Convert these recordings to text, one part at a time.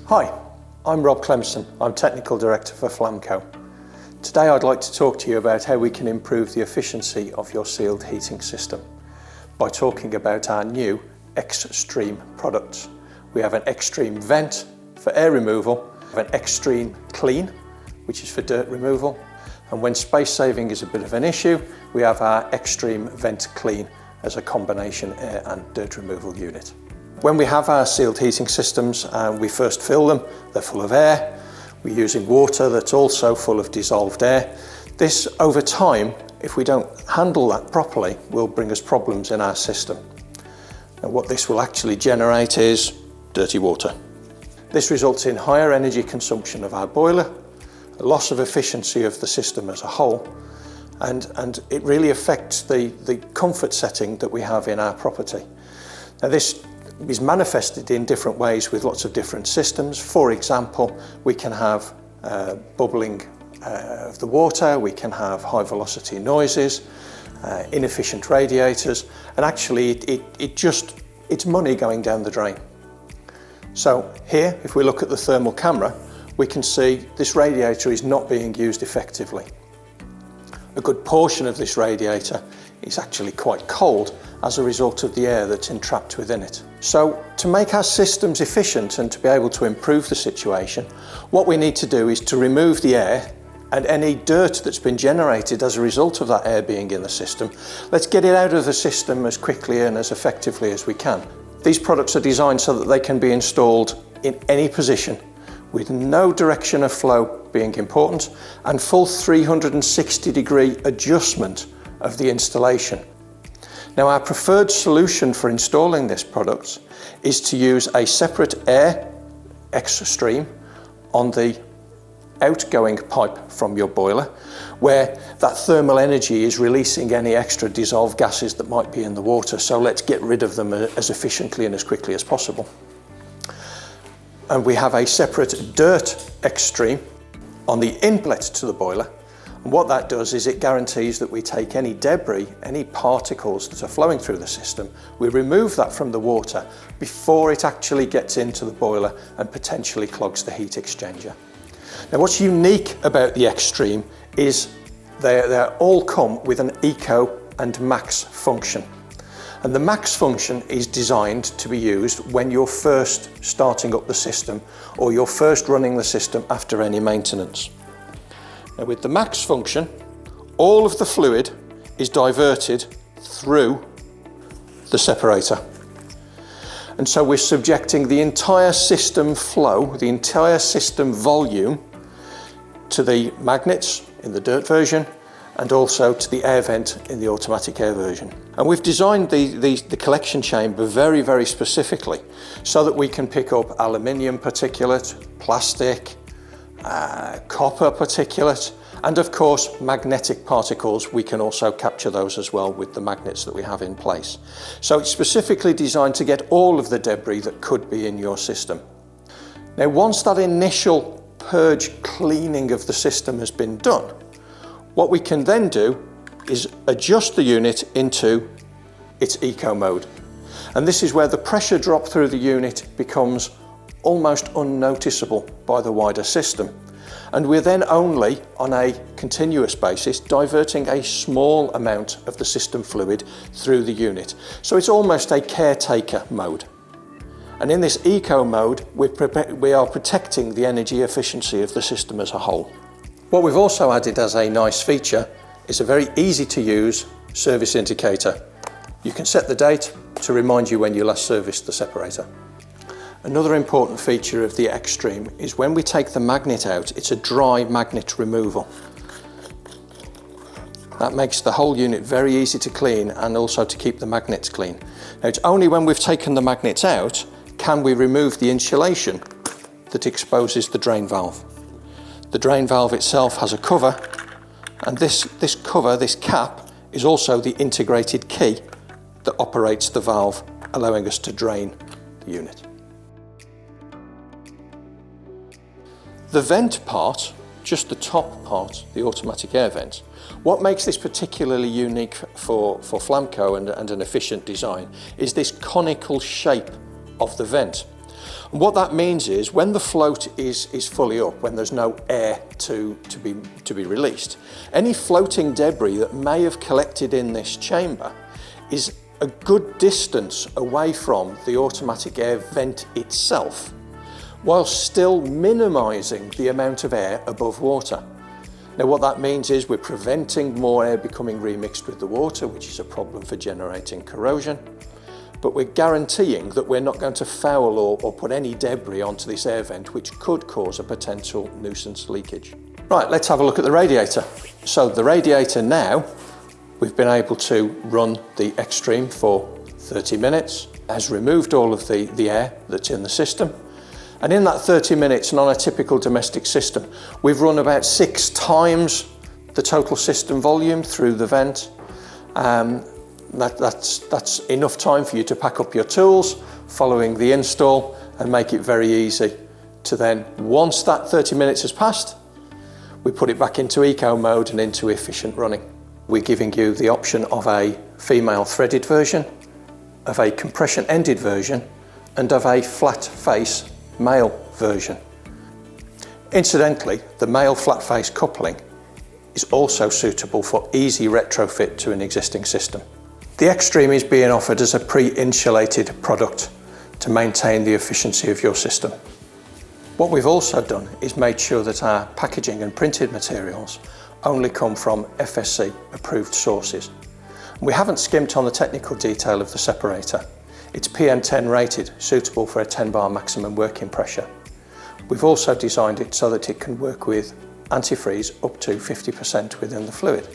Hi, I'm Rob Clemson. I'm Technical Director for Flamco. Today I'd like to talk to you about how we can improve the efficiency of your sealed heating system by talking about our new XStream products. We have an XStream vent for air removal, an XStream clean, which is for dirt removal, and when space saving is a bit of an issue, we have our XStream vent clean as a combination air and dirt removal unit. When we have our sealed heating systems and we first fill them, they're full of air. We're using water that's also full of dissolved air. This, over time, if we don't handle that properly, will bring us problems in our system. And what this will actually generate is dirty water. This results in higher energy consumption of our boiler, a loss of efficiency of the system as a whole, and it really affects the comfort setting that we have in our property. Now this is manifested in different ways with lots of different systems. For example, we can have bubbling of the water, we can have high velocity noises, inefficient radiators, and actually it's money going down the drain. So here, if we look at the thermal camera, we can see this radiator is not being used effectively. A good portion of this radiator is actually quite cold as a result of the air that's entrapped within it. So to make our systems efficient and to be able to improve the situation, what we need to do is to remove the air and any dirt that's been generated as a result of that air being in the system. Let's get it out of the system as quickly and as effectively as we can. These products are designed so that they can be installed in any position with no direction of flow being important and full 360-degree adjustment of the installation. Now, our preferred solution for installing this product is to use a separate air XStream on the outgoing pipe from your boiler, where that thermal energy is releasing any extra dissolved gases that might be in the water. So let's get rid of them as efficiently and as quickly as possible. And we have a separate dirt XStream on the inlet to the boiler. And what that does is it guarantees that we take any debris, any particles that are flowing through the system, we remove that from the water before it actually gets into the boiler and potentially clogs the heat exchanger. Now, what's unique about the XStream is they all come with an Eco and Max function. And the Max function is designed to be used when you're first starting up the system or you're first running the system after any maintenance. Now, with the Max function, all of the fluid is diverted through the separator. And so we're subjecting the entire system flow, the entire system volume, to the magnets in the dirt version and also to the air vent in the automatic air version. And we've designed the collection chamber very, very specifically so that we can pick up aluminium particulate, plastic, copper particulate, and of course magnetic particles. We can also capture those as well with the magnets that we have in place. So it's specifically designed to get all of the debris that could be in your system. Now, once that initial purge cleaning of the system has been done, what we can then do is adjust the unit into its eco mode. And this is where the pressure drop through the unit becomes almost unnoticeable by the wider system. And we're then only on a continuous basis diverting a small amount of the system fluid through the unit. So it's almost a caretaker mode. And in this eco mode, we are protecting the energy efficiency of the system as a whole. What we've also added as a nice feature is a very easy to use service indicator. You can set the date to remind you when you last serviced the separator. Another important feature of the XStream is when we take the magnet out, it's a dry magnet removal. That makes the whole unit very easy to clean and also to keep the magnets clean. Now, it's only when we've taken the magnets out can we remove the insulation that exposes the drain valve. The drain valve itself has a cover, and this cover, this cap, is also the integrated key that operates the valve, allowing us to drain the unit. The vent part, just the top part, the automatic air vent, what makes this particularly unique for Flamco and an efficient design is this conical shape of the vent. And what that means is when the float is fully up, when there's no air to be released, any floating debris that may have collected in this chamber is a good distance away from the automatic air vent itself, while still minimising the amount of air above water. Now what that means is we're preventing more air becoming remixed with the water, which is a problem for generating corrosion, but we're guaranteeing that we're not going to foul or put any debris onto this air vent which could cause a potential nuisance leakage. Right, let's have a look at the radiator. So the radiator now, we've been able to run the XStream for 30 minutes, has removed all of the air that's in the system, and in that 30 minutes and on a typical domestic system, we've run about 6 times the total system volume through the vent. That's enough time for you to pack up your tools following the install and make it very easy to then, once that 30 minutes has passed, we put it back into eco mode and into efficient running. We're giving you the option of a female threaded version, of a compression ended version, and of a flat face male version. Incidentally, the male flat face coupling is also suitable for easy retrofit to an existing system. The XStream is being offered as a pre-insulated product to maintain the efficiency of your system. What we've also done is made sure that our packaging and printed materials only come from FSC approved sources. We haven't skimped on the technical detail of the separator. It's PM10 rated, suitable for a 10 bar maximum working pressure. We've also designed it so that it can work with antifreeze up to 50% within the fluid.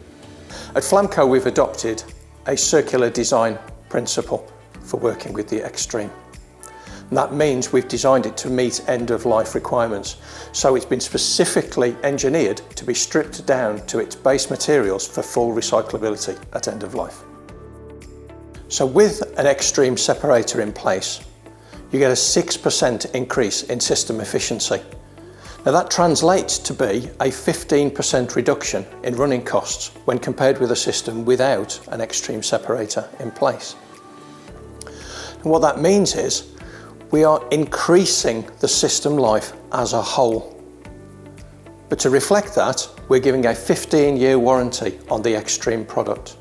At Flamco we've adopted a circular design principle for working with the XStream. And that means we've designed it to meet end-of-life requirements. So it's been specifically engineered to be stripped down to its base materials for full recyclability at end of life. So with an XStream separator in place, you get a 6% increase in system efficiency. Now that translates to be a 15% reduction in running costs when compared with a system without an XStream separator in place. And what that means is we are increasing the system life as a whole. But to reflect that, we're giving a 15-year warranty on the XStream product,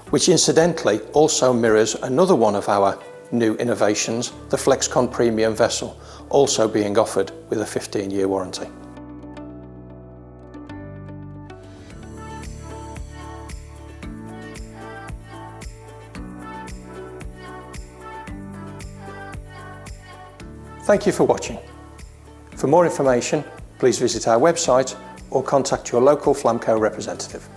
which incidentally also mirrors another one of our new innovations, the FlexCon Premium Vessel, also being offered with a 15-year warranty. Thank you for watching. For more information, please visit our website or contact your local Flamco representative.